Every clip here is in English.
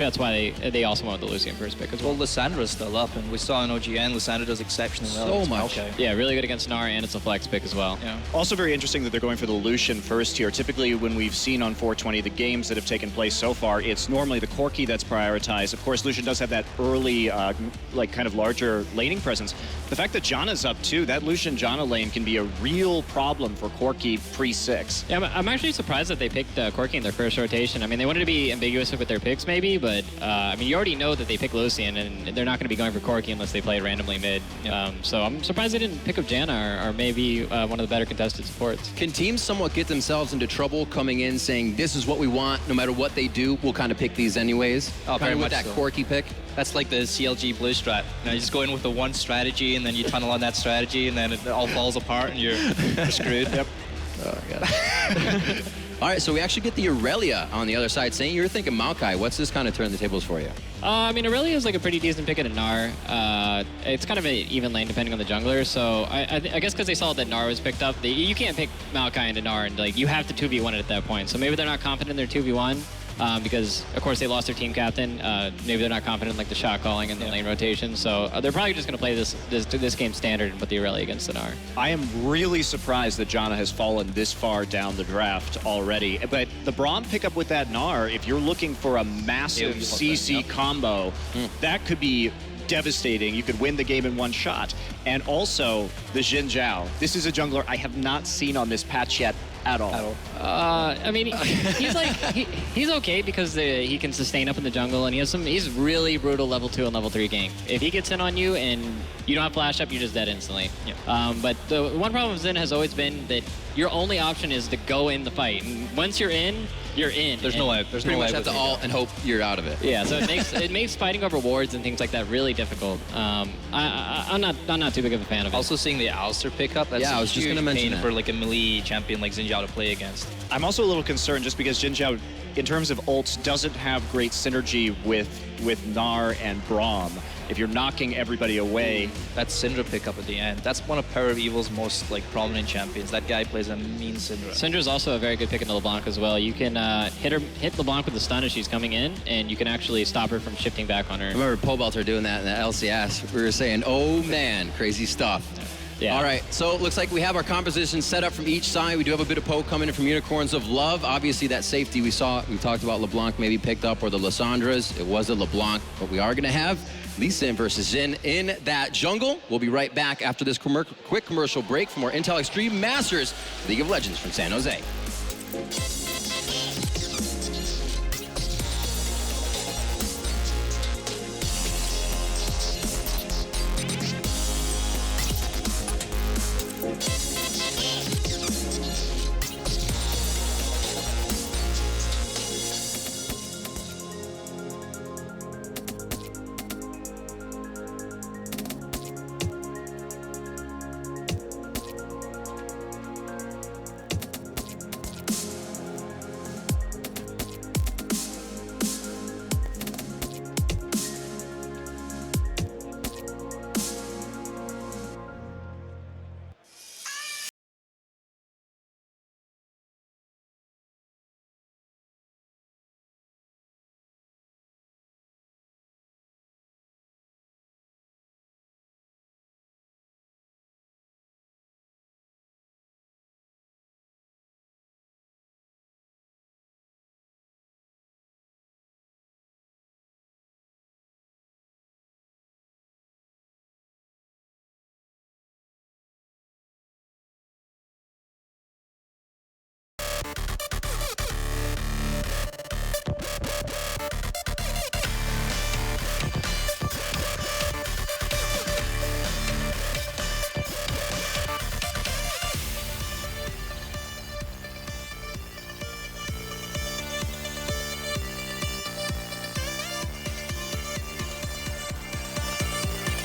That's why they also went with the Lucian first pick as well. Well, Lissandra's still up, and we saw in OGN, Lissandra does exceptionally well. So much. Okay. Yeah, really good against Gnar, and it's a flex pick as well. Yeah. Also very interesting that they're going for the Lucian first here. Typically, when we've seen on 420 the games that have taken place so far, it's normally the Corki that's prioritized. Of course, Lucian does have that early, like, kind of larger laning presence. The fact that Janna's up too, that Lucian-Janna lane can be a real problem for Corki pre-6. Yeah, I'm actually surprised that they picked Corki in their first rotation. I mean, they wanted to be ambiguous with their picks maybe, but I mean, you already know that they pick Lucian, and they're not going to be going for Corki unless they play it randomly mid. So I'm surprised they didn't pick up Janna or maybe one of the better contested supports. Can teams somewhat get themselves into trouble coming in saying, this is what we want, no matter what they do, we'll kind of pick these anyways? Oh, very much that so. Corki pick? That's like the CLG blue strat. You just go in with the one strategy, and then you tunnel on that strategy, and then it all falls apart, and you're screwed. Yep. Oh, God. All right, so we actually get the Irelia on the other side. Saying you're thinking Maokai, what's this kind of turn the tables for you? I mean, Irelia is like a pretty decent pick at a Gnar. It's kind of an even lane depending on the jungler. So I guess because they saw that Gnar was picked up, you can't pick Maokai into Gnar, and like you have to 2v1 it at that point. So maybe they're not confident in their 2v1. Because, of course, they lost their team captain. Maybe they're not confident in like the shot calling and the lane rotation. So they're probably just going to play this game standard with the Irelia against the Gnar. I am really surprised that Janna has fallen this far down the draft already. But the Braum pickup with that Gnar, if you're looking for a massive CC combo, that could be devastating. You could win the game in one shot. And also, the Xin Zhao. This is a jungler I have not seen on this patch yet at all. I mean, he's like he's okay because he can sustain up in the jungle, and he's really brutal level 2 and level 3 gank. If he gets in on you and you don't have flash up, you're just dead instantly. Yeah. But the one problem with Xin has always been that your only option is to go in the fight, and once you're in, you're in. There's no way. There's no way. Pretty much have to ult and hope you're out of it. Yeah, so it makes fighting over wards and things like that really difficult. I'm not too big of a fan of it. Also seeing the Alistar pickup, that's I was just going to mention that. for like a melee champion like Xin Zhao to play against. I'm also a little concerned just because Xin Zhao, in terms of ults, doesn't have great synergy with Gnar and Braum. If you're knocking everybody away. That Syndra pickup at the end, that's one of PowerOfEvil's most like prominent champions. That guy plays a mean Syndra. Syndra's also a very good pick into LeBlanc as well. You can hit LeBlanc with the stun as she's coming in, and you can actually stop her from shifting back on her. I remember Pobelter doing that in the LCS. We were saying, oh man, crazy stuff. Yeah. All right, so it looks like we have our composition set up from each side. We do have a bit of poke coming in from Unicorns of Love. Obviously, that safety we talked about LeBlanc maybe picked up, or the Lissandras. It was a LeBlanc, but we are going to have Lee versus Xin in that jungle. We'll be right back after this quick commercial break for more Intel Extreme Masters League of Legends from San Jose.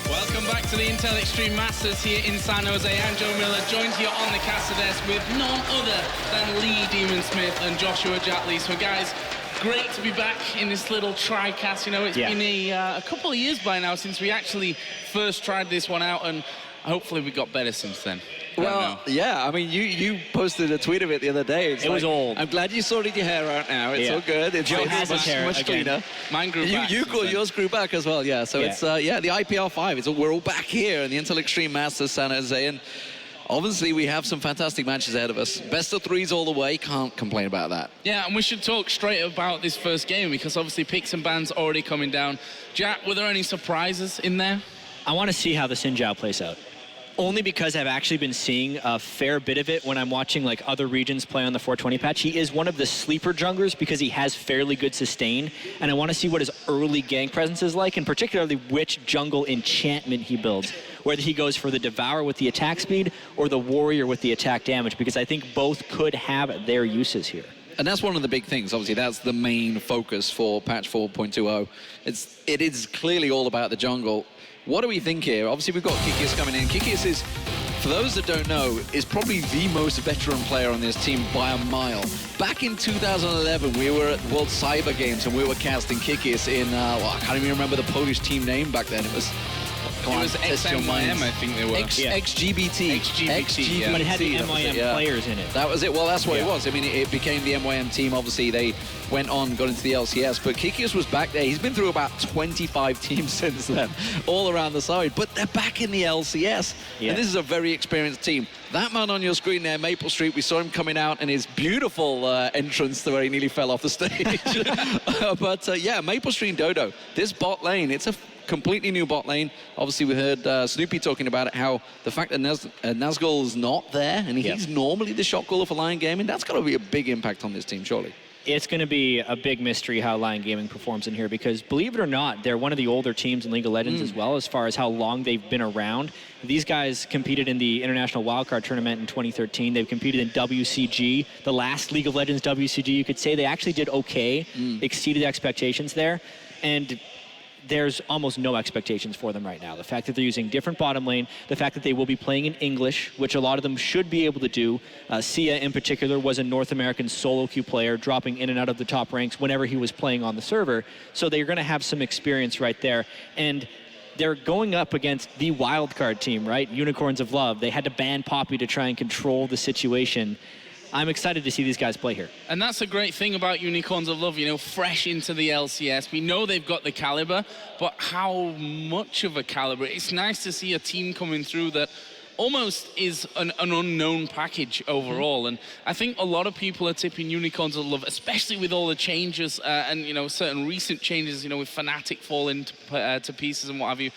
Welcome back to the Intel Extreme Masters here in San Jose. I'm Joe Miller, joined here on the caster desk with none other than Lee Demon Smith and Joshua Jatt. So guys, great to be back in this little tri-cast. You know, it's been a couple of years by now since we actually first tried this one out, and hopefully we got better since then. Well, yeah, I mean, you posted a tweet of it the other day. It was old. I'm glad you sorted your hair out now. It's all good. It's Joe has his hair much again. cleaner. Mine grew back. Yours grew back as well, yeah. So it's, the IPL 5. We're all back here in the Intel Extreme Masters San Jose. And obviously, we have some fantastic matches ahead of us. Best of threes all the way. Can't complain about that. Yeah, and we should talk straight about this first game because obviously picks and bans already coming down. Jatt, were there any surprises in there? I want to see how the Xin Zhao plays out. Only because I've actually been seeing a fair bit of it when I'm watching like other regions play on the 420 patch. He is one of the sleeper junglers because he has fairly good sustain, and I want to see what his early gank presence is like, and particularly which jungle enchantment he builds. Whether he goes for the Devourer with the attack speed or the Warrior with the attack damage, because I think both could have their uses here. And that's one of the big things. Obviously, that's the main focus for patch 4.20. It is clearly all about the jungle. What do we think here? Obviously, we've got Kikis coming in. Kikis is, for those that don't know, is probably the most veteran player on this team by a mile. Back in 2011, we were at World Cyber Games and we were casting Kikis in, I can't even remember the Polish team name back then. It was XMYM, I think they were. XGBT. XGBT, yeah. But it had the MIM players in it. That was it. Well, that's what it was. I mean, it became the MYM team. Obviously, they went on, got into the LCS. But Kikis was back there. He's been through about 25 teams since then, all around the side. But they're back in the LCS. Yeah. And this is a very experienced team. That man on your screen there, Maplestreet, we saw him coming out in his beautiful entrance to where he nearly fell off the stage. Yeah, Maplestreet and Dodo. This bot lane, it's a completely new bot lane. Obviously, we heard Snoopy talking about it, how the fact that Nazgul is not there, and he's normally the shot caller for Lyon Gaming, that's got to be a big impact on this team, surely. It's going to be a big mystery how Lyon Gaming performs in here because, believe it or not, they're one of the older teams in League of Legends as well as far as how long they've been around. These guys competed in the International Wildcard Tournament in 2013. They've competed in WCG, the last League of Legends WCG. You could say they actually did okay, exceeded expectations there. And there's almost no expectations for them right now. The fact that they're using different bottom lane, the fact that they will be playing in English, which a lot of them should be able to do. Seeiya in particular was a North American solo queue player, dropping in and out of the top ranks whenever he was playing on the server. So they're going to have some experience right there. And they're going up against the wildcard team, right? Unicorns of Love. They had to ban Poppy to try and control the situation. I'm excited to see these guys play here. And that's a great thing about Unicorns of Love, you know, fresh into the LCS. We know they've got the caliber, but how much of a caliber? It's nice to see a team coming through that almost is an unknown package overall. And I think a lot of people are tipping Unicorns of Love, especially with all the changes and, you know, certain recent changes, you know, with Fnatic falling to pieces and what have you.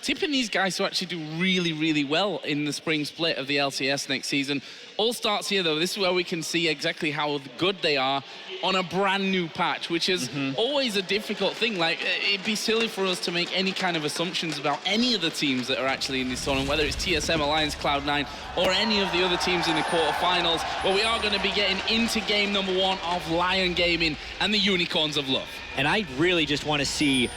Tipping these guys to actually do really, really well in the spring split of the LCS next season. All starts here, though. This is where we can see exactly how good they are on a brand new patch, which is always a difficult thing. Like, it'd be silly for us to make any kind of assumptions about any of the teams that are actually in this tournament, whether it's TSM, Alliance, Cloud9, or any of the other teams in the quarterfinals. But we are going to be getting into game number 1 of Lyon Gaming and the Unicorns of Love. And I really just want to see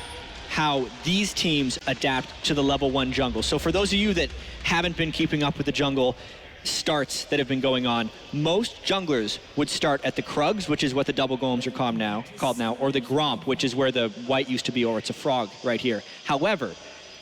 how these teams adapt to the level 1 jungle. So for those of you that haven't been keeping up with the jungle starts that have been going on, most junglers would start at the Krugs, which is what the double golems are called now, or the Gromp, which is where the white used to be, or it's a frog right here. However,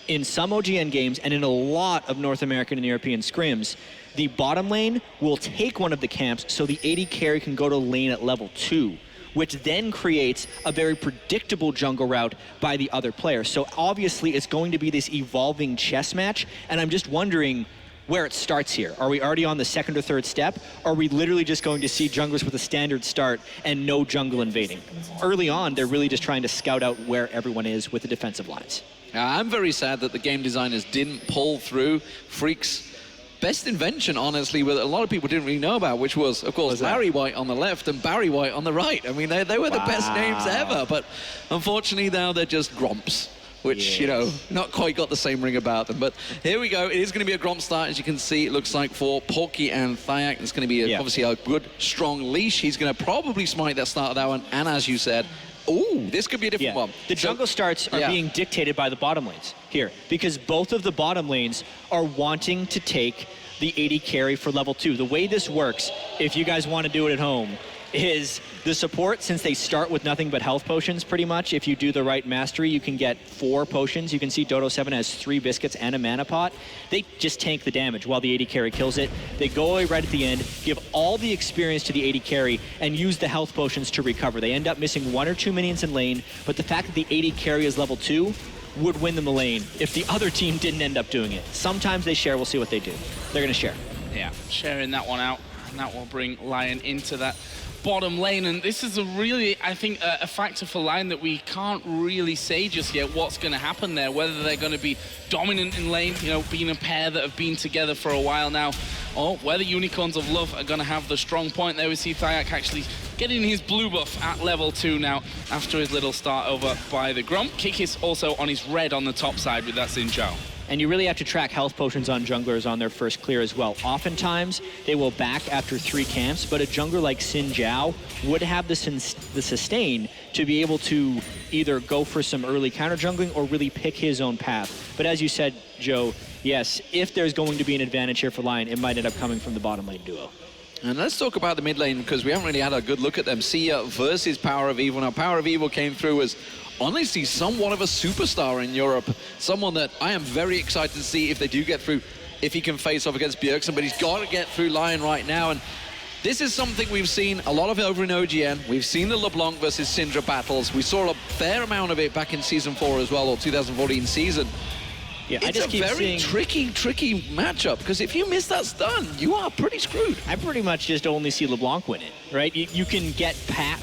in some OGN games and in a lot of North American and European scrims, the bottom lane will take one of the camps so the AD carry can go to lane at level 2. Which then creates a very predictable jungle route by the other player. So obviously it's going to be this evolving chess match, and I'm just wondering where it starts here. Are we already on the second or third step? Or are we literally just going to see junglers with a standard start and no jungle invading? Early on, they're really just trying to scout out where everyone is with the defensive lines. I'm very sad that the game designers didn't pull through Freak's best invention, honestly, that a lot of people didn't really know about, which was, of course, Larry White on the left and Barry White on the right. I mean, they were the best names ever, but unfortunately now they're just Gromps, which, you know, not quite got the same ring about them. But here we go. It is going to be a Gromp start, as you can see. It looks like for Proky and Thyak. It's going to be obviously a good, strong leash. He's going to probably smite that start of that one, and as you said, ooh, this could be a different one. The jungle starts are being dictated by the bottom lanes here, because both of the bottom lanes are wanting to take the AD carry for level 2. The way this works, if you guys want to do it at home, is the support, since they start with nothing but health potions pretty much. If you do the right mastery, you can get 4 potions. You can see Dodo7 has 3 biscuits and a mana pot. They just tank the damage while the AD carry kills it. They go away right at the end, give all the experience to the AD carry, and use the health potions to recover. They end up missing 1 or 2 minions in lane, but the fact that the AD carry is level 2 would win them the lane if the other team didn't end up doing it. Sometimes they share. We'll see what they do. They're going to share. Yeah, sharing that one out, and that will bring Lyon into that bottom lane. And this is a really, I think, a factor for Lyon that we can't really say just yet what's going to happen there, whether they're going to be dominant in lane, you know, being a pair that have been together for a while now, or whether Unicorns of Love are going to have the strong point there. We see Thyak actually getting his blue buff at level 2 now after his little start over by the Grump. Kikis also on his red on the top side with that Xin Zhao. And you really have to track health potions on junglers on their first clear as well. Oftentimes, they will back after 3 camps, but a jungler like Xin Zhao would have the sustain to be able to either go for some early counter jungling or really pick his own path. But as you said, Joe, yes, if there's going to be an advantage here for Lyon, it might end up coming from the bottom lane duo. And let's talk about the mid lane, because we haven't really had a good look at them. Seeiya versus PowerOfEvil. Now, PowerOfEvil came through as honestly somewhat of a superstar in Europe. Someone that I am very excited to see if they do get through, if he can face off against Bjergsen, but he's got to get through Lyon right now. And this is something we've seen a lot of over in OGN. We've seen the LeBlanc versus Syndra battles. We saw a fair amount of it back in Season 4 as well, or 2014 season. Yeah, it's a very tricky matchup, because if you miss that stun, you are pretty screwed. I pretty much just only see LeBlanc win it, right? You can get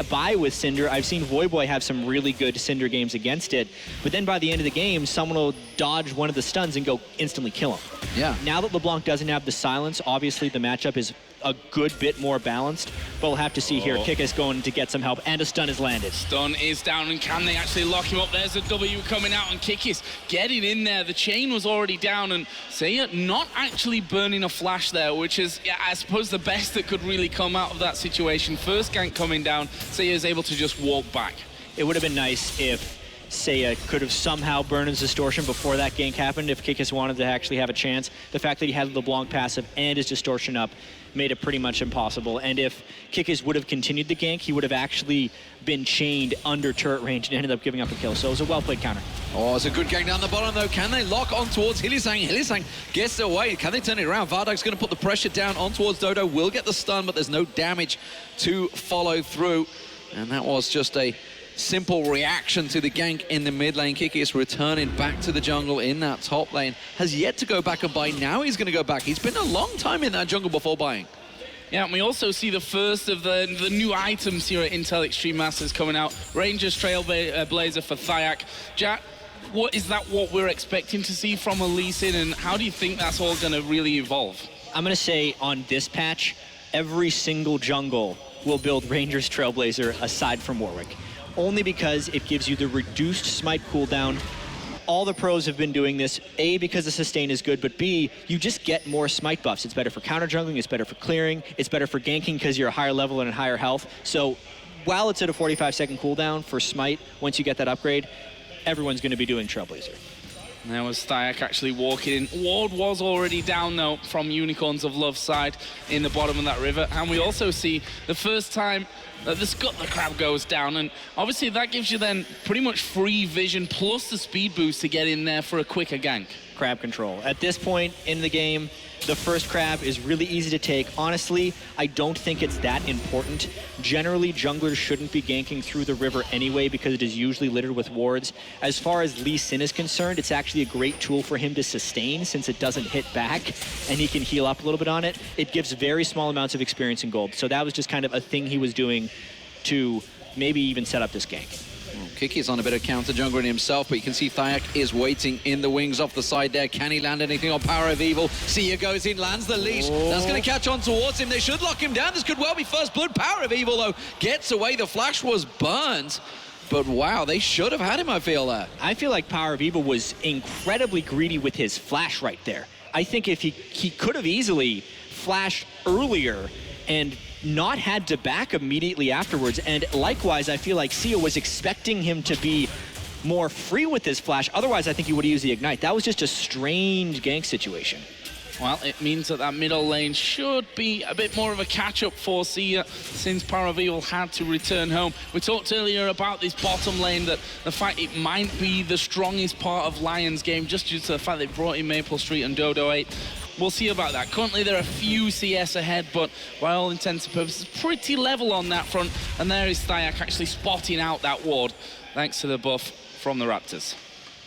by with Cinder. I've seen Voyboy have some really good Cinder games against it, but then by the end of the game, someone will dodge one of the stuns and go instantly kill him. Yeah. Now that LeBlanc doesn't have the silence, obviously the matchup is a good bit more balanced, but we'll have to see here. Kikis going to get some help, and a stun is landed. Stun is down, and can they actually lock him up? There's a W coming out, and Kikis getting in there. The chain was already down, and Seeiya not actually burning a flash there, which is, yeah, I suppose, the best that could really come out of that situation. First gank coming down, Seeiya is able to just walk back. It would have been nice if Seeiya could have somehow burned his distortion before that gank happened, if Kikis wanted to actually have a chance. The fact that he had LeBlanc passive and his distortion up made it pretty much impossible. And if Kikis would have continued the gank, he would have actually been chained under turret range and ended up giving up a kill. So it was a well-played counter. Oh, it's a good gang down the bottom, though. Can they lock on towards Hylissang? Hylissang gets away. Can they turn it around? Vardags going to put the pressure down on towards Dodo. Will get the stun, but there's no damage to follow through. And that was just a simple reaction to the gank in the mid lane. Kikis returning back to the jungle in that top lane. Has yet to go back and buy. Now he's going to go back. He's been a long time in that jungle before buying. Yeah, and we also see the first of the new items here at Intel Extreme Masters coming out. Ranger's Trailblazer for Thyak. Jatt, what we're expecting to see from a Lee Sin, and how do you think that's all going to really evolve? I'm going to say on this patch, every single jungle will build Ranger's Trailblazer aside from Warwick. Only because it gives you the reduced smite cooldown. All the pros have been doing this, A, because the sustain is good, but B, you just get more smite buffs. It's better for counter jungling, it's better for clearing, it's better for ganking because you're a higher level and at higher health. So while it's at a 45-second cooldown for smite, once you get that upgrade, everyone's going to be doing Trailblazer. There was Thyak actually walking in. Ward was already down, though, from Unicorns of Love side in the bottom of that river. And we also see the first time that the Scuttler Crab goes down. And obviously that gives you then pretty much free vision plus the speed boost to get in there for a quicker gank. Crab control. At this point in the game, the first crab is really easy to take. Honestly, I don't think it's that important. Generally, junglers shouldn't be ganking through the river anyway because it is usually littered with wards. As far as Lee Sin is concerned, it's actually a great tool for him to sustain since it doesn't hit back and he can heal up a little bit on it. It gives very small amounts of experience in gold. So that was just kind of a thing he was doing to maybe even set up this gank. Kikis on a bit of counter jungling himself, but you can see Thyak is waiting in the wings off the side there. Can he land anything on PowerOfEvil? Seeiya goes in, lands the leash. That's going to catch on towards him. They should lock him down. This could well be first blood. PowerOfEvil, though, gets away. The flash was burned. But wow, they should have had him, I feel that. I feel like PowerOfEvil was incredibly greedy with his flash right there. I think if he could have easily flashed earlier and not had to back immediately afterwards. And likewise, I feel like Seeiya was expecting him to be more free with his flash. Otherwise, I think he would have used the Ignite. That was just a strange gank situation. Well, it means that middle lane should be a bit more of a catch-up for Seeiya since PowerOfEvil had to return home. We talked earlier about this bottom lane, that the fact it might be the strongest part of Lyon's game just due to the fact they brought in Maplestreet and Dodo 8. We'll see about that. Currently, there are a few CS ahead, but by all intents and purposes, pretty level on that front. And there is Thyak actually spotting out that ward, thanks to the buff from the Raptors.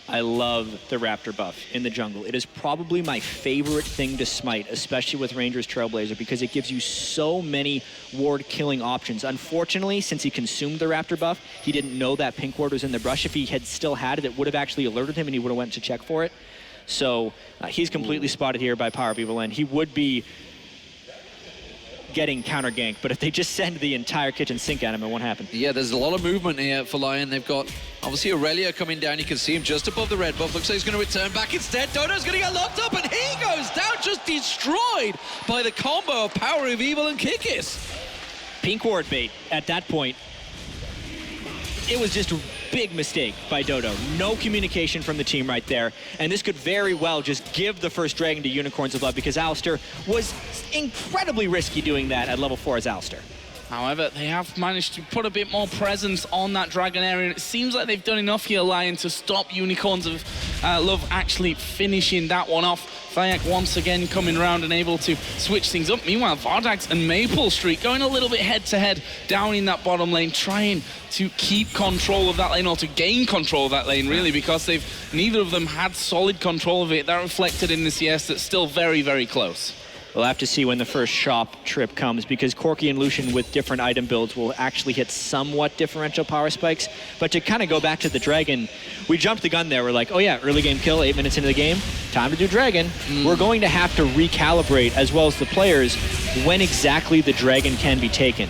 I love the Raptor buff in the jungle. It is probably my favorite thing to smite, especially with Rangers Trailblazer, because it gives you so many ward-killing options. Unfortunately, since he consumed the Raptor buff, he didn't know that pink ward was in the brush. If he had still had it, it would have actually alerted him and he would have went to check for it. So he's completely spotted here by PowerOfEvil, and he would be getting counter-ganked, but if they just send the entire kitchen sink at him, it won't happen. Yeah, there's a lot of movement here for Lyon. They've got, obviously, Irelia coming down. You can see him just above the red buff. Looks like he's going to return back instead. Dodo's going to get locked up, and he goes down, just destroyed by the combo of PowerOfEvil and Kikis. Pink ward bait at that point. It was just a big mistake by Dodo. No communication from the team right there. And this could very well just give the first dragon to Unicorns of Love, because Alistar was incredibly risky doing that at level 4 as Alistar. However, they have managed to put a bit more presence on that dragon area, and it seems like they've done enough here, Lyon, to stop Unicorns of Love actually finishing that one off. Thyak once again coming around and able to switch things up. Meanwhile, Vardags and Maplestreet going a little bit head-to-head down in that bottom lane, trying to keep control of that lane, or to gain control of that lane, really, because neither of them had solid control of it. That reflected in the CS that's still very, very close. We'll have to see when the first shop trip comes, because Corki and Lucian with different item builds will actually hit somewhat differential power spikes. But to kind of go back to the dragon, we jumped the gun there. We're like, oh yeah, early game kill, 8 minutes into the game, time to do dragon. We're going to have to recalibrate, as well as the players, when exactly the dragon can be taken.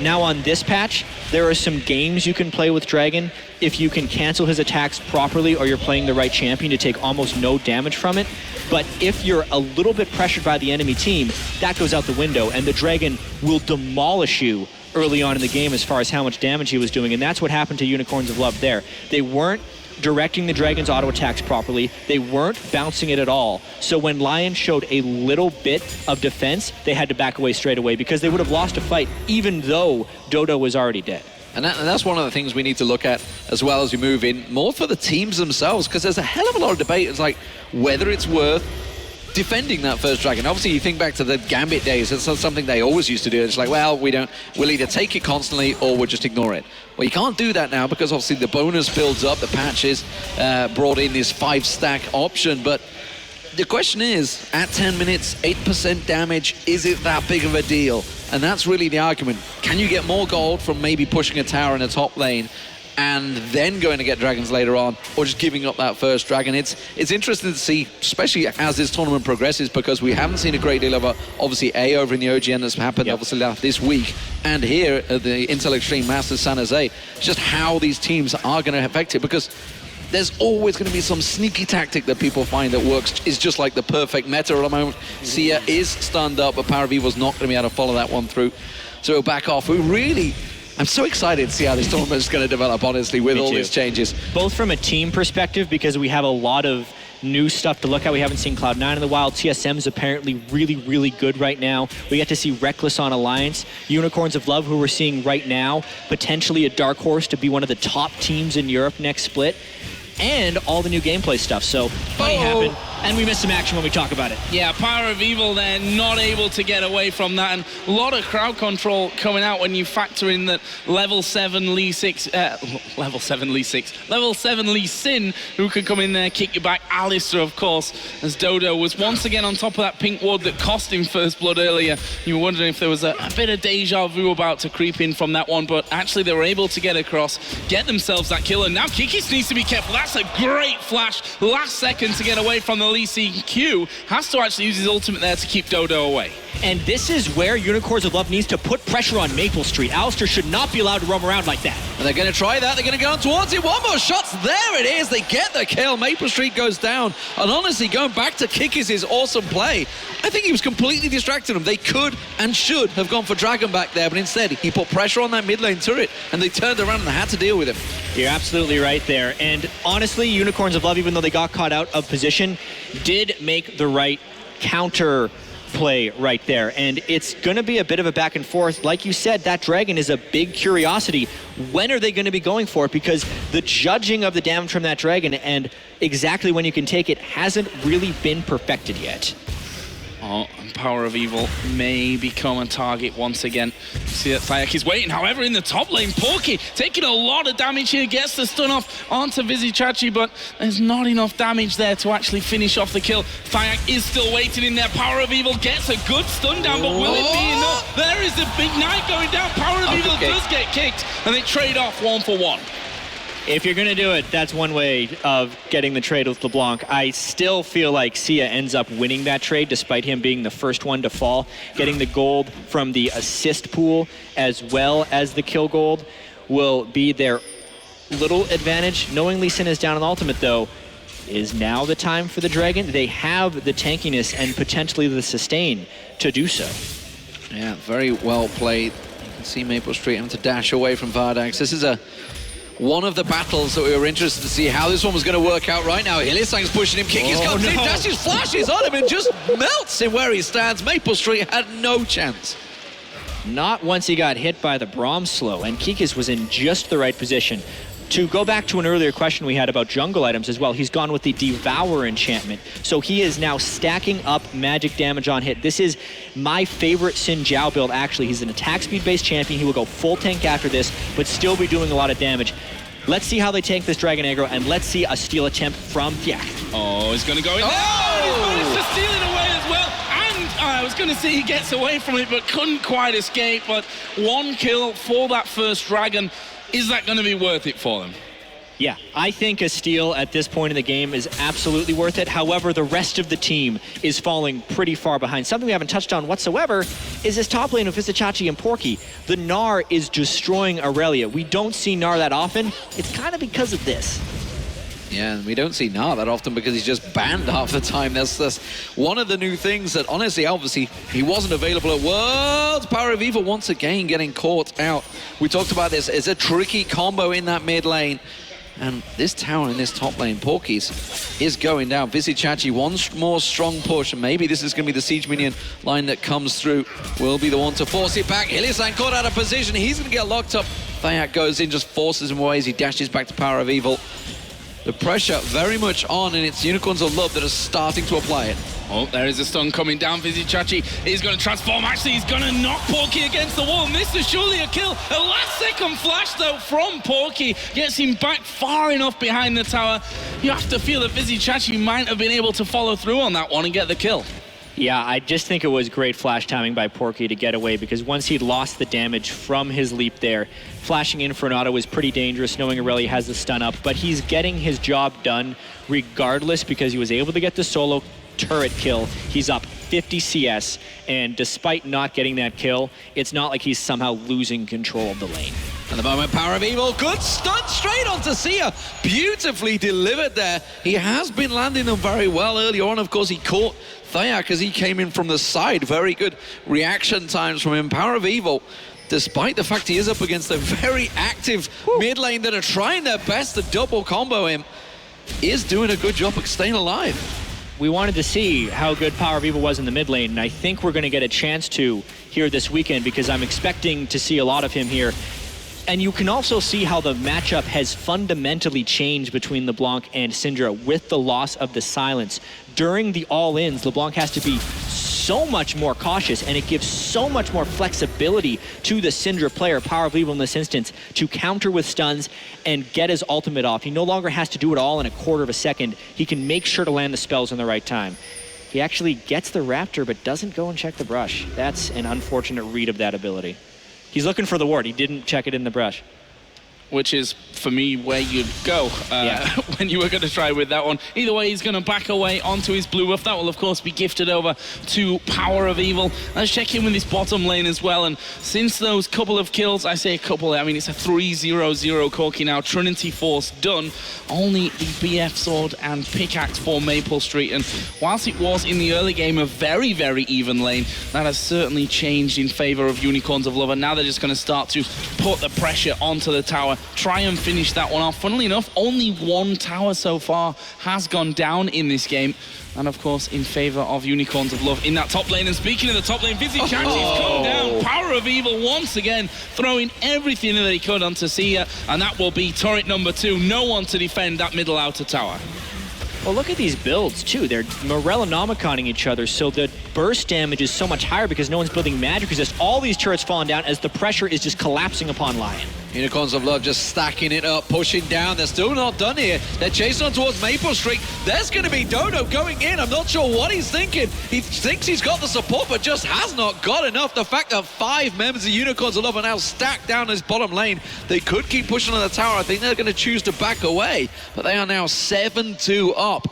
Now on this patch, there are some games you can play with dragon if you can cancel his attacks properly, or you're playing the right champion to take almost no damage from it. But if you're a little bit pressured by the enemy team, that goes out the window, and the dragon will demolish you early on in the game as far as how much damage he was doing. And that's what happened to Unicorns of Love there. They weren't directing the dragon's auto attacks properly. They weren't bouncing it at all. So when Lyon showed a little bit of defense, they had to back away straight away, because they would have lost a fight even though Dodo was already dead. And that's one of the things we need to look at as well as we move in, more for the teams themselves, because there's a hell of a lot of debate. It's like whether it's worth defending that first dragon. Obviously, you think back to the Gambit days, it's something they always used to do. It's like, well, we'll either take it constantly or we'll just ignore it. Well, you can't do that now, because obviously the bonus builds up, the patches brought in this 5-stack option, but the question is, at 10 minutes, 8% damage, is it that big of a deal? And that's really the argument. Can you get more gold from maybe pushing a tower in the top lane and then going to get dragons later on, or just giving up that first dragon? It's interesting to see, especially as this tournament progresses, because we haven't seen a great deal of obviously over in the OGN that's happened obviously this week, and here at the Intel Extreme Masters San Jose, just how these teams are going to affect it, because there's always going to be some sneaky tactic that people find that works. Is just like the perfect meta at the moment. Seeiya is stunned up, but PowerOfEvil's not going to be able to follow that one through. So we'll back off. I'm so excited to see how this tournament is going to develop, honestly, with all these changes. Both from a team perspective, because we have a lot of new stuff to look at. We haven't seen Cloud9 in the wild. TSM's apparently really, really good right now. We get to see Reckless on Alliance. Unicorns of Love, who we're seeing right now, potentially a dark horse to be one of the top teams in Europe next split. And all the new gameplay stuff. So funny happened, and we missed some action when we talk about it. Yeah, PowerOfEvil there, not able to get away from that, and a lot of crowd control coming out when you factor in that level 7 Lee Sin, who could come in there, kick you back. Alistar, of course, as Dodo was once again on top of that pink ward that cost him first blood earlier. You were wondering if there was a bit of deja vu about to creep in from that one, but actually they were able to get across, get themselves that kill, and now Kikis needs to be careful. That's a great flash, last second to get away from the Lee Sin Q. Has to actually use his ultimate there to keep Dodo away. And this is where Unicorns of Love needs to put pressure on Maplestreet. Alistar should not be allowed to roam around like that. And they're going to try that. They're going to go on towards it. One more shot. There it is. They get the kill. Maplestreet goes down. And honestly, going back to Kikis' awesome play, I think he was completely distracting them. They could and should have gone for Dragon back there, but instead he put pressure on that mid lane turret, and they turned around and they had to deal with him. You're absolutely right there. And honestly, Unicorns of Love, even though they got caught out of position, did make the right counter play right there, and it's going to be a bit of a back and forth. Like you said, that dragon is a big curiosity. When are they going to be going for it? Because the judging of the damage from that dragon and exactly when you can take it hasn't really been perfected yet. Oh, and PowerOfEvil may become a target once again. See that Thyak is waiting. However, in the top lane, Proky taking a lot of damage here, gets the stun off onto Vizicsacsi, but there's not enough damage there to actually finish off the kill. Thyak is still waiting in there. PowerOfEvil gets a good stun down, but will it be enough? There is a big knight going down. PowerOfEvil does get kicked, and they trade off 1 for 1. If you're going to do it, that's one way of getting the trade with LeBlanc. I still feel like Seeiya ends up winning that trade, despite him being the first one to fall. Getting the gold from the assist pool, as well as the kill gold, will be their little advantage. Knowing Lee Sin is down on ultimate, though, is now the time for the Dragon. They have the tankiness and potentially the sustain to do so. Yeah, very well played. You can see Maplestreet having to dash away from Vardags. This is one of the battles that we were interested to see how this one was going to work out right now. Hylissang's pushing him, Kikis comes in, dashes, flashes on him, and just melts him where he stands. Maplestreet had no chance. Not once he got hit by the Braum slow, and Kikis was in just the right position. To go back to an earlier question we had about jungle items as well, he's gone with the Devour enchantment. So he is now stacking up magic damage on hit. This is my favorite Xin Zhao build, actually. He's an attack speed-based champion. He will go full tank after this, but still be doing a lot of damage. Let's see how they tank this Dragon aggro, and let's see a steal attempt from Thyak. Oh, he's going to go in there. He's managed to steal it away as well. And I was going to say he gets away from it, but couldn't quite escape. But 1 kill for that first Dragon. Is that going to be worth it for them? Yeah, I think a steal at this point in the game is absolutely worth it. However, the rest of the team is falling pretty far behind. Something we haven't touched on whatsoever is this top lane of Vizicsacsi and Proky. The Gnar is destroying Irelia. We don't see Gnar that often. It's kind of because of this. Yeah, and we don't see Gnar that often because he's just banned half the time. That's one of the new things that, honestly, obviously, he wasn't available at Worlds. PowerOfEvil once again getting caught out. We talked about this. It's a tricky combo in that mid lane. And this tower in this top lane, Porky's, is going down. Vizicsacsi, one more strong push, and maybe this is going to be the siege minion line that comes through. Will be the one to force it back. Hylissang caught out of position. He's going to get locked up. Thyak goes in, just forces him away as he dashes back to PowerOfEvil. The pressure very much on, and it's Unicorns of Love that are starting to apply it. Oh, there is a stun coming down. Vizicsacsi is going to transform. Actually, he's going to knock Proky against the wall. And this is surely a kill. A last-second flash, though, from Proky. Gets him back far enough behind the tower. You have to feel that Vizicsacsi might have been able to follow through on that one and get the kill. Yeah, I just think it was great flash timing by Proky to get away, because once he'd lost the damage from his leap there, flashing in for an auto is pretty dangerous, knowing Irelia has the stun up, but he's getting his job done regardless because he was able to get the solo turret kill. He's up 50 CS, and despite not getting that kill, it's not like he's somehow losing control of the lane. At the moment, PowerOfEvil, good stun straight onto Seeiya. Beautifully delivered there. He has been landing them very well earlier on. Of course, he caught Thyak as he came in from the side. Very good reaction times from him. PowerOfEvil, despite the fact he is up against a very active mid lane that are trying their best to double combo him, is doing a good job of staying alive. We wanted to see how good PowerOfEvil was in the mid lane, and I think we're going to get a chance to here this weekend, because I'm expecting to see a lot of him here. And you can also see how the matchup has fundamentally changed between LeBlanc and Syndra with the loss of the silence. During the all-ins, LeBlanc has to be so much more cautious, and it gives so much more flexibility to the Syndra player, PowerOfEvil in this instance, to counter with stuns and get his ultimate off. He no longer has to do it all in a quarter of a second. He can make sure to land the spells in the right time. He actually gets the Raptor, but doesn't go and check the brush. That's an unfortunate read of that ability. He's looking for the ward. He didn't check it in the brush. Which is, for me, where you'd go when you were going to try with that one. Either way, he's going to back away onto his blue buff. That will, of course, be gifted over to PowerOfEvil. Let's check in with his bottom lane as well. And since those couple of kills, I say a couple, I mean, it's a 3-0-0 Corki now. Trinity Force done. Only the BF Sword and Pickaxe for Maplestreet. And whilst it was, in the early game, a very, very even lane, that has certainly changed in favor of Unicorns of Love. And now they're just going to start to put the pressure onto the tower. try and finish that one off. Funnily enough, only one tower so far has gone down in this game. And of course, in favor of Unicorns of Love in that top lane. And speaking of the top lane, Vizicsacsi's come down. PowerOfEvil once again, throwing everything that he could onto Seeiya. And that will be turret number 2. No one to defend that middle outer tower. Well, look at these builds, too. They're Morellonomiconing each other, so the burst damage is so much higher because no one's building magic resist. All these turrets falling down as the pressure is just collapsing upon Lyon. Unicorns of Love just stacking it up, pushing down. They're still not done here. They're chasing on towards Maplestreet. There's going to be Dodo going in. I'm not sure what he's thinking. He thinks he's got the support, but just has not got enough. The fact that 5 members of Unicorns of Love are now stacked down his bottom lane. They could keep pushing on the tower. I think they're going to choose to back away, but they are now 7-2 up.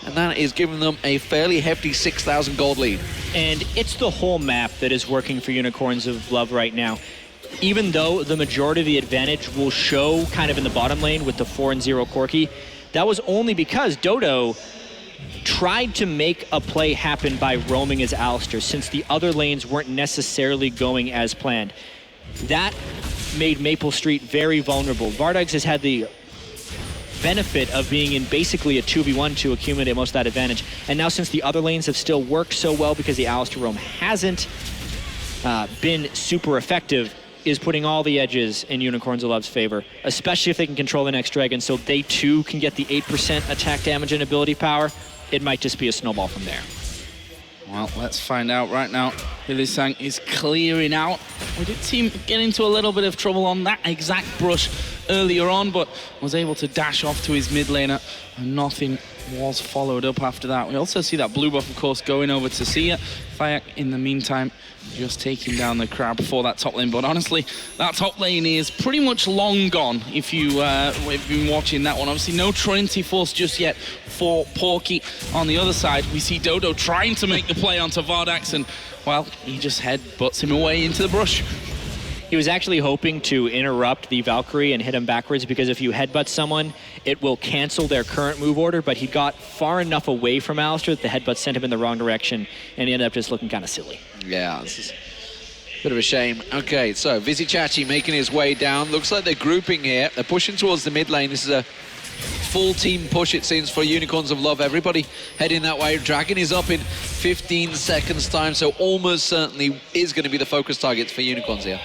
And that is giving them a fairly hefty 6,000 gold lead. And it's the whole map that is working for Unicorns of Love right now. Even though the majority of the advantage will show kind of in the bottom lane with the 4-0 Corki, that was only because Dodo tried to make a play happen by roaming as Alistar, since the other lanes weren't necessarily going as planned. That made Maplestreet very vulnerable. Vardags has had the benefit of being in basically a 2v1 to accumulate most of that advantage. And now since the other lanes have still worked so well because the Alistar roam hasn't been super effective, is putting all the edges in Unicorns of Love's favor, especially if they can control the next dragon so they too can get the 8% attack damage and ability power. It might just be a snowball from there. Well, let's find out right now. Hylissang is clearing out. We did see him get into a little bit of trouble on that exact brush earlier on, but was able to dash off to his mid laner, and nothing was followed up after that. We also see that blue buff, of course, going over to Seeiya. Thyak, in the meantime, just taking down the crowd before that top lane. But honestly, that top lane is pretty much long gone if you've been watching that one. Obviously, no Trinity Force just yet for Proky. On the other side, we see Dodo trying to make the play onto Vardags, and, well, he just headbutts him away into the brush. He was actually hoping to interrupt the Valkyrie and hit him backwards, because if you headbutt someone, it will cancel their current move order, but he got far enough away from Alistar that the headbutt sent him in the wrong direction, and he ended up just looking kind of silly. Yeah, this is a bit of a shame. Okay, so Vizicsacsi making his way down. Looks like they're grouping here. They're pushing towards the mid lane. This is a full team push, it seems, for Unicorns of Love. Everybody heading that way. Dragon is up in 15 seconds time, so almost certainly is going to be the focus targets for Unicorns here.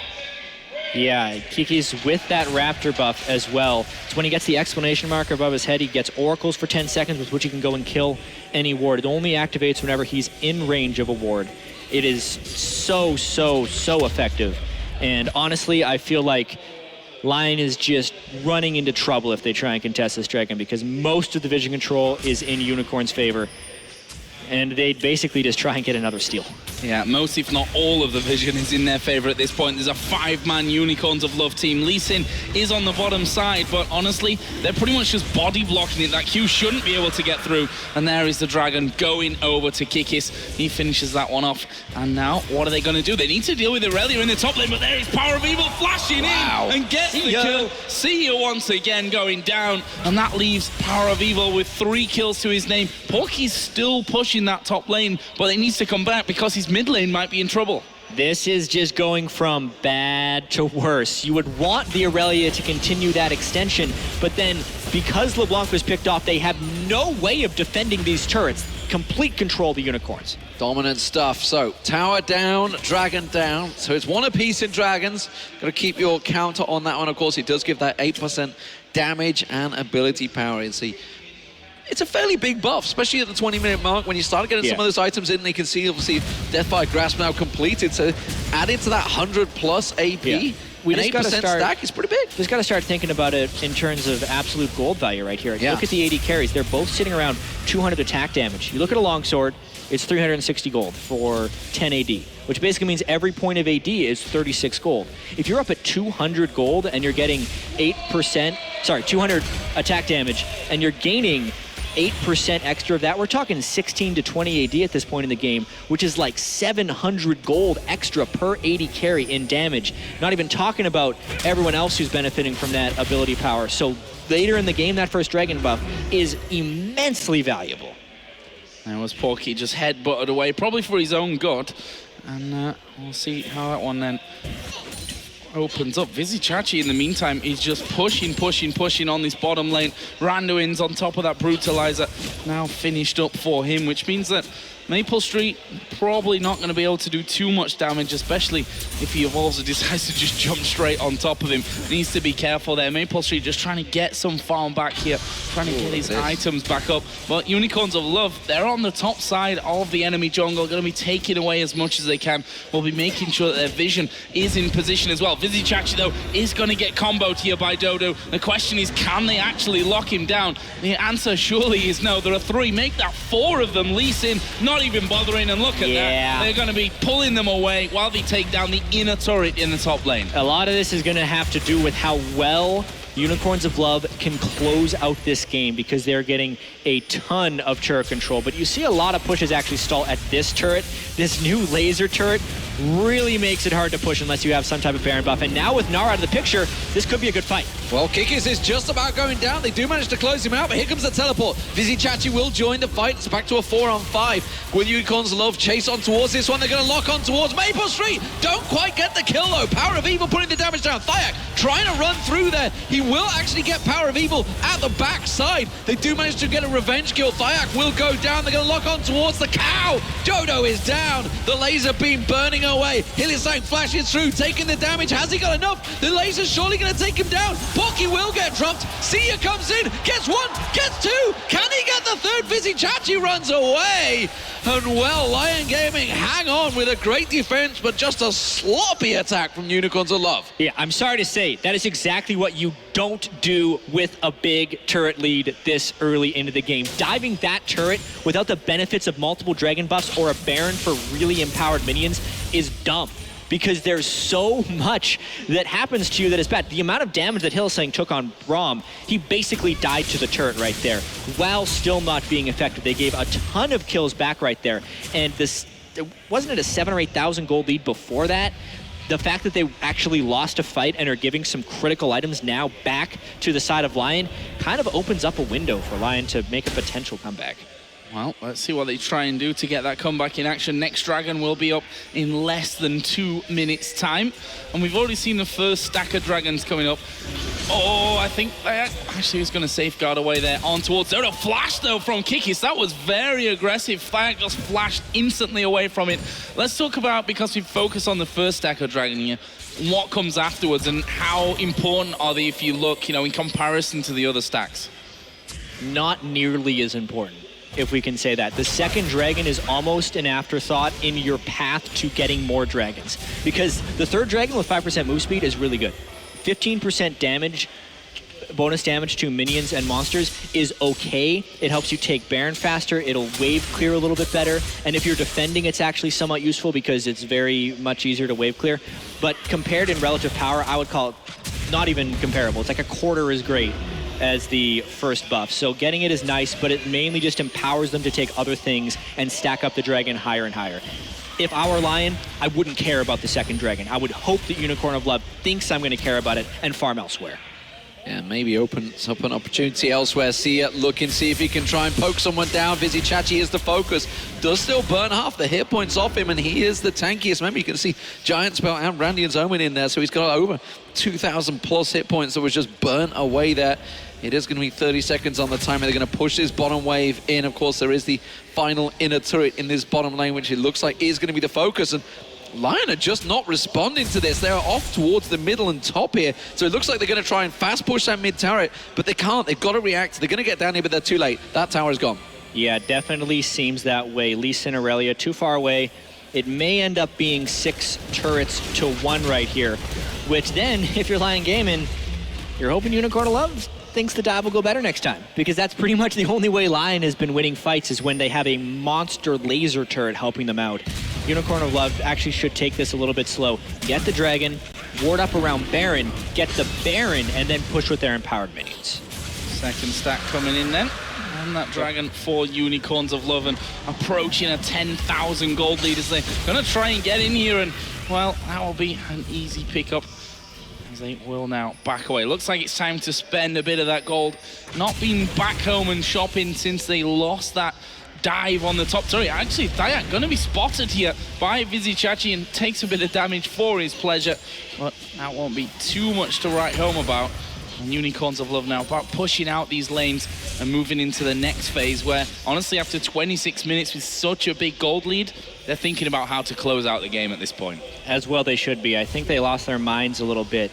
Yeah, Kikis with that Raptor buff as well. So when he gets the exclamation mark above his head, he gets oracles for 10 seconds with which he can go and kill any ward. It only activates whenever he's in range of a ward. It is so effective. And honestly, I feel like Lyon is just running into trouble if they try and contest this dragon, because most of the vision control is in Unicorn's favor. And they'd basically just try and get another steal. Yeah, most if not all of the vision is in their favor at this point. There's a 5-man Unicorns of Love team. Xin is on the bottom side, but honestly, they're pretty much just body blocking it. That Q shouldn't be able to get through. And there is the dragon going over to Kikis. He finishes that one off. And now, what are they going to do? They need to deal with Irelia in the top lane, but there is PowerOfEvil flashing in and gets the kill. Seeiya once again going down, and that leaves PowerOfEvil with 3 kills to his name. Proky's still pushing that top lane, but he needs to come back because his mid lane might be in trouble. This is just going from bad to worse. You would want the Irelia to continue that extension, but then because LeBlanc was picked off, they have no way of defending these turrets. Complete control of the Unicorns. Dominant stuff. So tower down, dragon down. So it's 1 apiece in dragons. Got to keep your counter on that one. Of course, it does give that 8% damage and ability power. You see, it's a fairly big buff, especially at the 20-minute mark. When you start getting some of those items in, you can see, obviously, Death by Grasp now completed. So added to that 100+ AP, we an just 8% stack is pretty big. Just got to start thinking about it in terms of absolute gold value right here. Look at the AD carries. They're both sitting around 200 attack damage. You look at a longsword, it's 360 gold for 10 AD, which basically means every point of AD is 36 gold. If you're up at 200 gold and you're getting 200 attack damage, and you're gaining 8% extra of that, we're talking 16 to 20 AD at this point in the game, which is like 700 gold extra per AD carry in damage. Not even talking about everyone else who's benefiting from that ability power. So later in the game, that first dragon buff is immensely valuable. And was Proky just headbutted away, probably for his own good. And we'll see how that one then opens up. Vizicsacsi, in the meantime, is just pushing on this bottom lane. Randuin's on top of that Brutalizer, now finished up for him, which means that Maplestreet probably not going to be able to do too much damage, especially if he evolves and decides to just jump straight on top of him. Needs to be careful there. Maplestreet just trying to get some farm back here, trying to get his items back up. But Unicorns of Love, they're on the top side of the enemy jungle, going to be taking away as much as they can. We'll be making sure that their vision is in position as well. Vizicsacsi, though, is going to get comboed here by Dodo. The question is, can they actually lock him down? The answer surely is no. There are 3. Make that 4 of them. Lee Sin not even bothering, and look at that. They're going to be pulling them away while they take down the inner turret in the top lane. A lot of this is going to have to do with how well Unicorns of Love can close out this game, because they're getting a ton of turret control. But you see a lot of pushes actually stall at this turret. This new laser turret really makes it hard to push unless you have some type of Baron buff. And now with Gnar out of the picture, this could be a good fight. Well, Kikis is just about going down. They do manage to close him out, but here comes the teleport. Vizicsacsi will join the fight. It's back to a 4-on-5 with Unicorns of Love chase on towards this one. They're going to lock on towards Maplestreet. Don't quite get the kill, though. PowerOfEvil putting the damage down. Thyak trying to run through there. He will actually get PowerOfEvil at the backside. They do manage to get a revenge kill. Thyak will go down. They're going to lock on towards the cow. Dodo is down. The laser beam burning away. Hylissang flashes through, taking the damage. Has he got enough? The laser's surely going to take him down. Proky will get dropped. Seeiya comes in, gets 1, gets 2. Can he get the 3rd? Vizicsacsi runs away. And well, Lyon Gaming hang on with a great defense, but just a sloppy attack from Unicorns of Love. Yeah, I'm sorry to say, that is exactly what you don't do with a big turret lead this early into the game. Diving that turret without the benefits of multiple dragon buffs or a Baron for really empowered minions is dumb, because there's so much that happens to you that is bad. The amount of damage that Hylissang took on Braum, he basically died to the turret right there while still not being effective. They gave a ton of kills back right there. And this, wasn't it a 7,000 or 8,000 gold lead before that? The fact that they actually lost a fight and are giving some critical items now back to the side of Lyon kind of opens up a window for Lyon to make a potential comeback. Well, let's see what they try and do to get that comeback in action. Next Dragon will be up in less than 2 minutes' time. And we've already seen the first stack of dragons coming up. Oh, I think that actually was going to safeguard away there on towards there. A flash, though, from Kikis. That was very aggressive. Thyak just flashed instantly away from it. Let's talk about, because we focus on the first stack of dragon here, what comes afterwards and how important are they if you look, you know, in comparison to the other stacks? Not nearly as important, if we can say that. The second dragon is almost an afterthought in your path to getting more dragons, because the third dragon with 5% move speed is really good. 15% damage, bonus damage to minions and monsters is okay. It helps you take Baron faster. It'll wave clear a little bit better. And if you're defending, it's actually somewhat useful because it's very much easier to wave clear. But compared in relative power, I would call it not even comparable. It's like a quarter as great as the first buff. So getting it is nice, but it mainly just empowers them to take other things and stack up the dragon higher and higher. If I were Lyon, I wouldn't care about the second dragon. I would hope that Unicorn of Love thinks I'm going to care about it and farm elsewhere. And maybe opens up an opportunity elsewhere. Seeiya looking, see if he can try and poke someone down. Vizicsacsi is the focus. Does still burn half the hit points off him, and he is the tankiest. Remember, you can see Giant Spell and Randian's Omen in there, so he's got over 2,000 plus hit points that was just burnt away there. It is going to be 30 seconds on the timer. They're going to push this bottom wave in. Of course, there is the final inner turret in this bottom lane, which it looks like is going to be the focus. And Lyon are just not responding to this. They're off towards the middle and top here. So it looks like they're going to try and fast push that mid turret, but they can't. They've got to react. They're going to get down here, but they're too late. That tower is gone. Yeah, definitely seems that way. Lee Sin, Irelia, too far away. It may end up being 6 turrets to 1 right here, which then, if you're Lyon Gaming, you're hoping Unicorn of Love thinks the dive will go better next time, because that's pretty much the only way Lyon has been winning fights, is when they have a monster laser turret helping them out. Unicorn of Love actually should take this a little bit slow. Get the dragon, ward up around Baron, get the Baron, and then push with their empowered minions. Second stack coming in then. And that dragon for Unicorns of Love, and approaching a 10,000 gold lead as they're going to try and get in here, and, well, that will be an easy pickup. They will now back away. Looks like it's time to spend a bit of that gold. Not been back home and shopping since they lost that dive on the top turret. Actually, Thyak going to be spotted here by Vizicsacsi and takes a bit of damage for his pleasure. But that won't be too much to write home about. And Unicorns of Love now about pushing out these lanes and moving into the next phase where, honestly, after 26 minutes with such a big gold lead, they're thinking about how to close out the game at this point. As well they should be. I think they lost their minds a little bit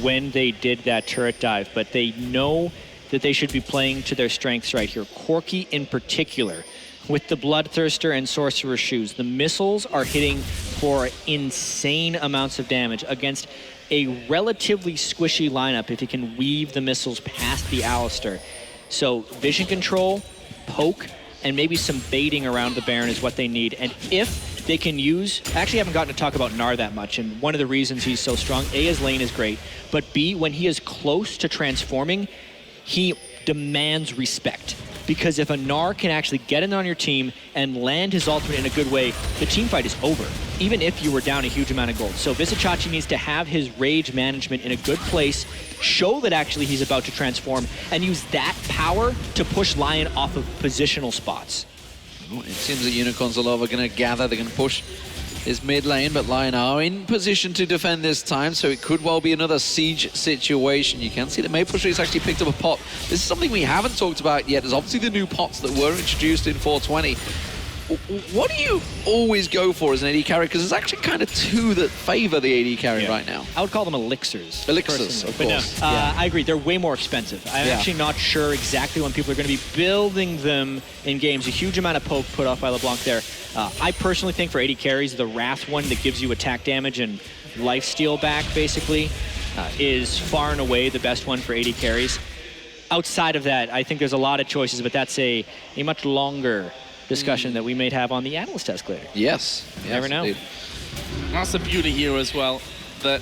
when they did that turret dive, but they know that they should be playing to their strengths right here. Corki in particular, with the Bloodthirster and Sorcerer Shoes, the missiles are hitting for insane amounts of damage against a relatively squishy lineup if you can weave the missiles past the Alistar. So vision control, poke, and maybe some baiting around the Baron is what they need. And if they can use, I actually haven't gotten to talk about Gnar that much, and one of the reasons he's so strong, A, his lane is great, but B, when he is close to transforming, he demands respect. Because if a Gnar can actually get in on your team and land his ultimate in a good way, the team fight is over, even if you were down a huge amount of gold. So Vizicsacsi needs to have his rage management in a good place, show that actually he's about to transform, and use that power to push Lyon off of positional spots. Well, it seems that Unicorns of Love are going to gather, they're going to push his mid lane, but Lyon are in position to defend this time, so it could well be another siege situation. You can see that Maplestreet's actually picked up a pot. This is something we haven't talked about yet. There's obviously the new pots that were introduced in 420. What do you always go for as an AD carry? Because there's actually kind of two that favor the AD carry right now. I would call them elixirs. Elixirs, of course. No, I agree. They're way more expensive. I'm actually not sure exactly when people are going to be building them in games. A huge amount of poke put off by LeBlanc there. I personally think for AD carries, the Wrath one that gives you attack damage and lifesteal back, basically, is far and away the best one for AD carries. Outside of that, I think there's a lot of choices, but that's a much longer discussion that we may have on the analyst test later. Yes. You never know. Indeed. That's the beauty here as well, that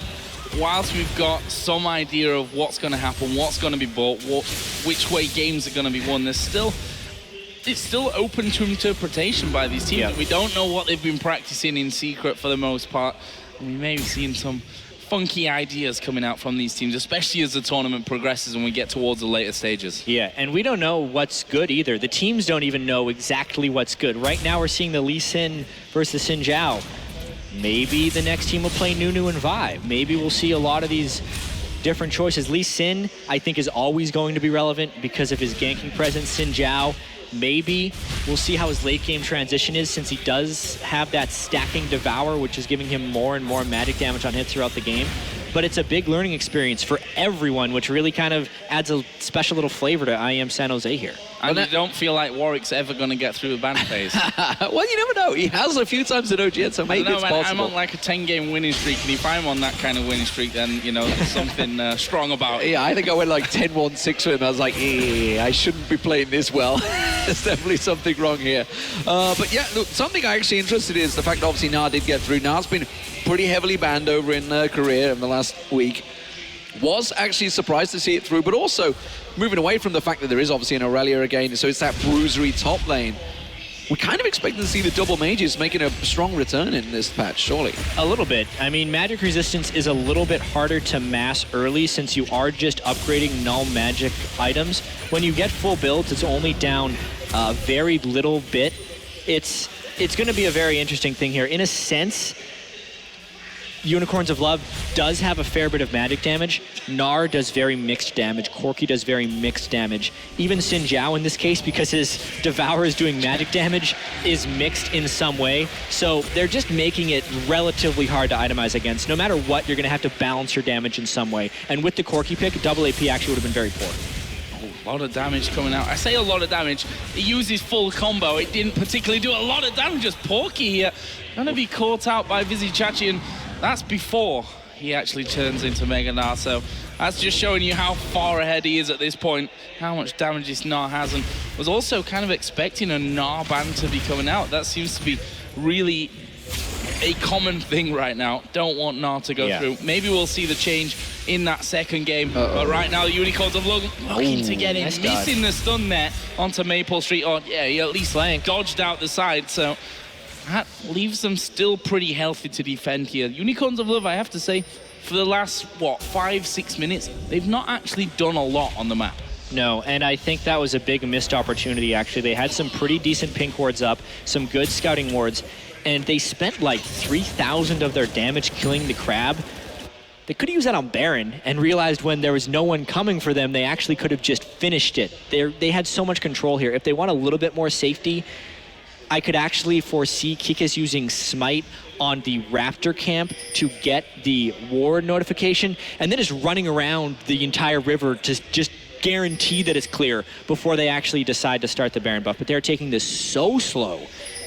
whilst we've got some idea of what's going to happen, what's going to be bought, which way games are going to be won, it's still open to interpretation by these teams. Yeah. We don't know what they've been practicing in secret for the most part. And we may be seeing some funky ideas coming out from these teams, especially as the tournament progresses and we get towards the later stages. Yeah, and we don't know what's good either. The teams don't even know exactly what's good. Right now we're seeing the Lee Sin versus Xin Zhao. Maybe the next team will play Nunu and Vi. Maybe we'll see a lot of these different choices. Lee Sin, I think, is always going to be relevant because of his ganking presence. Xin Zhao, maybe we'll see how his late game transition is, since he does have that stacking Devour, which is giving him more and more magic damage on hit throughout the game. But it's a big learning experience for everyone, which really kind of adds a special little flavor to IEM San Jose here. And I don't feel like Warwick's ever going to get through the ban phase. Well, you never know. He has a few times in OGN, so maybe it's possible. I'm on like a 10-game winning streak, and if I'm on that kind of winning streak, then, you know, there's something strong about it. Yeah, I think I went like 10-1-6 with him. I was like, I shouldn't be playing this well. There's definitely something wrong here. But yeah, look, something I'm actually interested in is the fact that obviously Gnar did get through. Gnar's been pretty heavily banned over in Korea in the last week. Was actually surprised to see it through, but also moving away from the fact that there is obviously an Irelia again, so it's that bruisery top lane. We kind of expected to see the double mages making a strong return in this patch, surely. A little bit. I mean, magic resistance is a little bit harder to mass early since you are just upgrading null magic items. When you get full builds, it's only down a very little bit. It's going to be a very interesting thing here. In a sense, Unicorns of Love does have a fair bit of magic damage. Gnar does very mixed damage. Corki does very mixed damage. Even Xin Zhao in this case, because his Devour is doing magic damage, is mixed in some way. So they're just making it relatively hard to itemize against. No matter what, you're going to have to balance your damage in some way. And with the Corki pick, double AP actually would have been very poor. A lot of damage coming out. I say a lot of damage. He uses full combo. It didn't particularly do a lot of damage. Just Proky here. Going to be caught out by Vizicsacsi, and that's before he actually turns into Mega Gnar. So that's just showing you how far ahead he is at this point, how much damage this Gnar has, and was also kind of expecting a Gnar ban to be coming out. That seems to be really a common thing right now. Don't want Gnar to go through. Maybe we'll see the change in that second game. But right now, the Unicorns of looking to get in, missing the stun there onto Maplestreet. Or yeah, he at least dodged out the side. So that leaves them still pretty healthy to defend here. Unicorns of Love, I have to say, for the last, 5-6 minutes, they've not actually done a lot on the map. No, and I think that was a big missed opportunity, actually. They had some pretty decent pink wards up, some good scouting wards, and they spent like 3,000 of their damage killing the crab. They could have used that on Baron and realized when there was no one coming for them, they actually could have just finished it. They had so much control here. If they want a little bit more safety, I could actually foresee Kikis using Smite on the Raptor camp to get the ward notification, and then just running around the entire river to just guarantee that it's clear before they actually decide to start the Baron buff. But they're taking this so slow.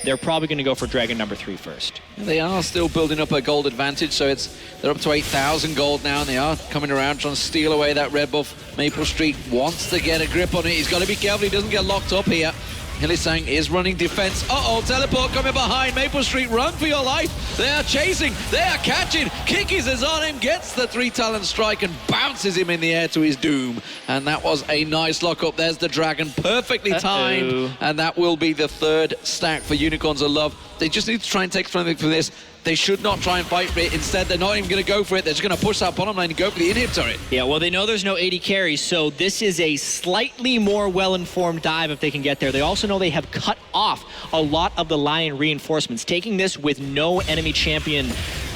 They're probably going to go for Dragon number 3 first. They are still building up a gold advantage, so they're up to 8,000 gold now, and they are coming around trying to steal away that red buff. Maplestreet wants to get a grip on it. He's got to be careful he doesn't get locked up here. Hylissang is running defense. Uh-oh, teleport coming behind. Maplestreet, run for your life. They are chasing. They are catching. Kikis is on him, gets the 3-talent strike and bounces him in the air to his doom. And that was a nice lockup. There's the dragon, perfectly timed. And that will be the 3rd stack for Unicorns of Love. They just need to try and take something from this. They should not try and fight for it. Instead, they're not even going to go for it. They're just going to push that bottom lane and go for the inhib turret. Yeah, well, they know there's no AD carries, so this is a slightly more well-informed dive if they can get there. They also know they have cut off a lot of the Lion reinforcements. Taking this with no enemy champion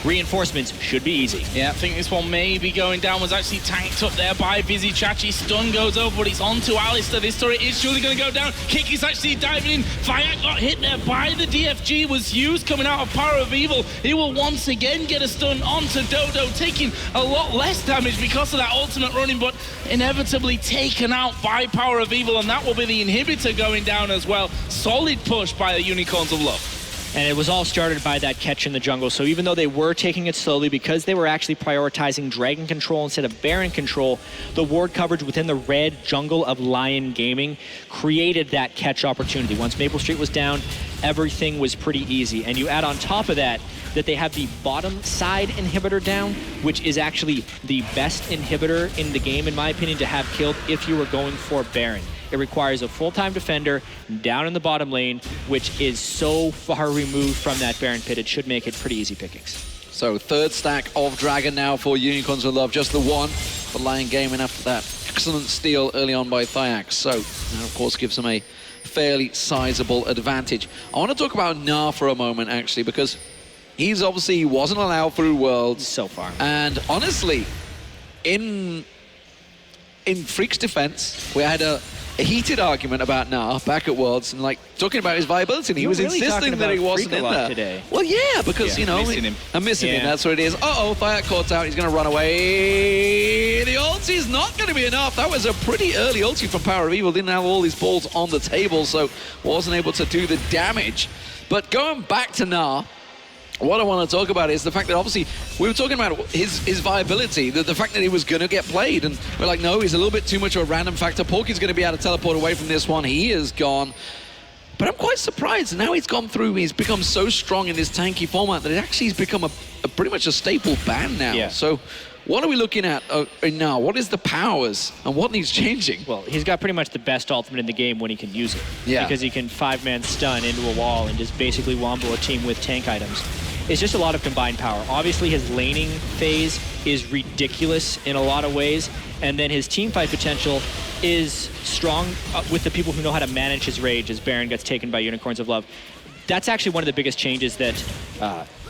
reinforcements should be easy. Yeah, I think this one may be going down. Was actually tanked up there by Vizicsacsi. Stun goes over, but it's onto Alistar. This turret is surely going to go down. Kikis actually diving in. Thyak got hit there by the DFG. Was used coming out of PowerOfEvil. He will once again get a stun onto Dodo, taking a lot less damage because of that ultimate running, but inevitably taken out by PowerOfEvil, and that will be the inhibitor going down as well. Solid push by the Unicorns of Love. And it was all started by that catch in the jungle. So even though they were taking it slowly, because they were actually prioritizing Dragon control instead of Baron control, the ward coverage within the red jungle of Lyon Gaming created that catch opportunity. Once Maplestreet was down, everything was pretty easy. And you add on top of that, that they have the bottom side inhibitor down, which is actually the best inhibitor in the game, in my opinion, to have killed if you were going for Baron. It requires a full-time defender down in the bottom lane, which is so far removed from that Baron pit, it should make it pretty easy pickings. So 3rd stack of Dragon now for Unicorns of Love, just the 1 for Lyon Gaming after that excellent steal early on by Thyak. So that, of course, gives them a fairly sizable advantage. I want to talk about Gnar for a moment, actually, because he wasn't allowed through Worlds. So far. And honestly, in Freak's defense, we had a heated argument about Gnar back at Worlds and talking about his viability, and he was really insisting that he wasn't in there today. Well, yeah, because you know, I'm missing him. That's what it is. Uh-oh, Thyak caught out. He's going to run away. The ulti is not going to be enough. That was a pretty early ulti from PowerOfEvil. Didn't have all his balls on the table, so wasn't able to do the damage. But going back to Gnar, what I want to talk about is the fact that obviously we were talking about his viability, the fact that he was going to get played, and we're like, no, he's a little bit too much of a random factor. Porky's going to be able to teleport away from this one. He is gone. But I'm quite surprised. Now he's gone through, he's become so strong in this tanky format that it actually has become a pretty much a staple ban now. Yeah. So what are we looking at now? What is the powers and what needs changing? Well, he's got pretty much the best ultimate in the game when he can use it. Yeah. Because he can 5-man stun into a wall and just basically wombo a team with tank items. It's just a lot of combined power. Obviously, his laning phase is ridiculous in a lot of ways, and then his teamfight potential is strong with the people who know how to manage his rage as Baron gets taken by Unicorns of Love. That's actually one of the biggest changes that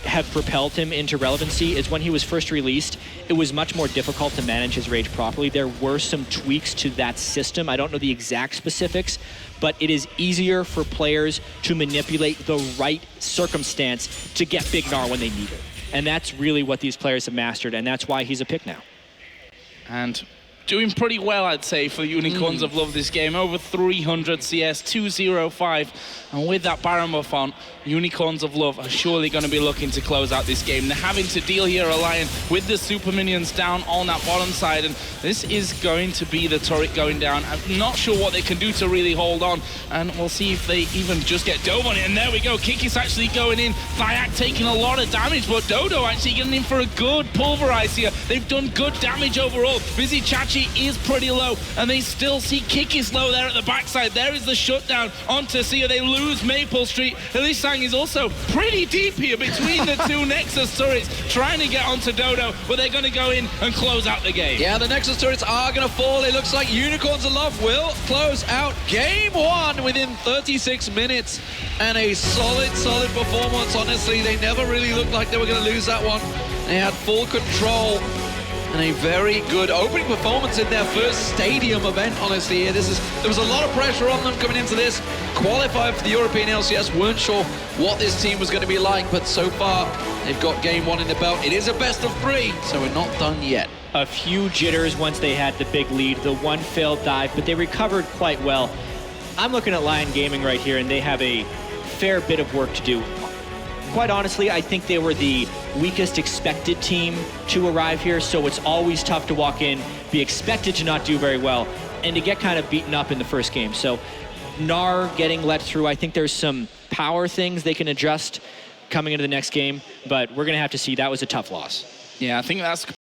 have propelled him into relevancy. Is when he was first released, it was much more difficult to manage his rage properly. There were some tweaks to that system. I don't know the exact specifics, but it is easier for players to manipulate the right circumstance to get big Gnar when they need it. And that's really what these players have mastered, and that's why he's a pick now. And doing pretty well, I'd say, for the Unicorns of Love this game. Over 300 CS, 205. And with that Baron buff on, Unicorns of Love are surely going to be looking to close out this game. They're having to deal here, Lion, with the super minions down on that bottom side. And this is going to be the turret going down. I'm not sure what they can do to really hold on. And we'll see if they even just get Dodo on it. And there we go. Kikis actually going in. Thyak taking a lot of damage, but Dodo actually getting in for a good pulverize here. They've done good damage overall. Vizicsacsi HP is pretty low, and they still see Kikis low there at the backside. There is the shutdown onto Seeiya. They lose Maplestreet. Hylissang is also pretty deep here between the two Nexus turrets, trying to get onto Dodo, but they're going to go in and close out the game. Yeah, the Nexus turrets are going to fall. It looks like Unicorns Aloft will close out game 1 within 36 minutes. And a solid performance. Honestly, they never really looked like they were going to lose that one. They had full control and a very good opening performance in their first stadium event, honestly. There was a lot of pressure on them coming into this. Qualified for the European LCS, weren't sure what this team was going to be like, but so far, they've got game 1 in the belt. It is a best of 3, so we're not done yet. A few jitters once they had the big lead, the one failed dive, but they recovered quite well. I'm looking at Lyon Gaming right here, and they have a fair bit of work to do. Quite honestly, I think they were the weakest expected team to arrive here, so it's always tough to walk in, be expected to not do very well, and to get kind of beaten up in the first game. So Gnar getting let through, I think there's some power things they can adjust coming into the next game, but we're going to have to see. That was a tough loss. Yeah, I think that's